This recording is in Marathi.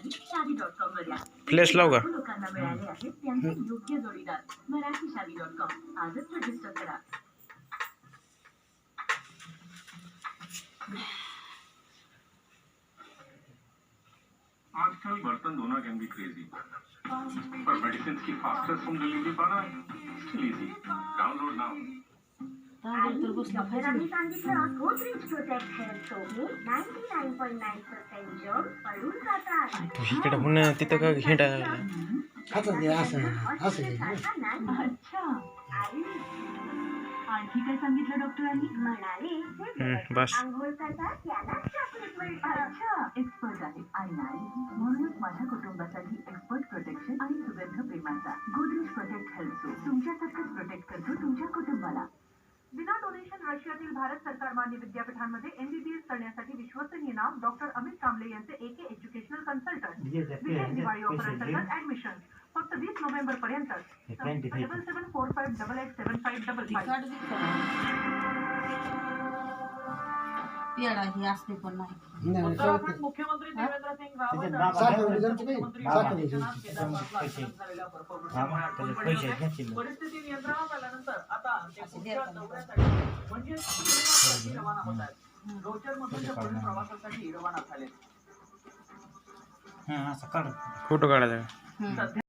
नाही शादी.com वर या. फ्लॅश लाव का? लोकांना मिळाले आहेत त्यांचे योग्य जोडीदार. मराठी शादी.com आजच रजिस्टर करा. आजकल बर्तन धोना can be crazy, per medicine की फास्टेस्ट होम डिलीवरी पाना स्टिल इजी. Download now. डॉक्टरांनी सांगितलं Godrej protect health soap 99.9% germ पळून जातात. इकडे पुन्हा तिथं का हिंडा अच्छा. आणखी काय सांगितलं डॉक्टरांनी? म्हणाले बस आंघोळ करतात त्याला चॉकलेट मिळतं. अच्छा, एक्सपर्ट आहे आणि नाही म्हणूनच माझ्या कुटुंबासाठी एक्सपर्ट प्रोटेक्शन आणि सुगंध प्रेमाचा गोदरेज प्रोटेक्ट हेल्थ सोप तुमच्यासारखंच प्रोटेक्ट करतो तुमच्या कुटुंबाला. बिना डोनेशन रशियातील भारत सरकार मान्य विद्यापीठांमध्ये MBBS करण्यासाठी विश्वसनीय नाव डॉक्टर अमित कांबळे यांचे AK एज्युकेशनल कन्सल्टंट. विशेष दिवाळी ऑफर अंतर्गत ऍडमिशन फक्त 20 नोव्हेंबर पर्यंत. 7745887555. ही असते पण नाही. उत्तराखंड मुख्यमंत्री देवेंद्र सिंग रावत परिस्थिती नियंत्रणात आल्यानंतर आता ते पुढच्या दौऱ्यासाठी म्हणजे रवाना होत आहेत. रोचर मधून ते पुढील प्रवासासाठी रवाना झाले. फोटो काढायचा.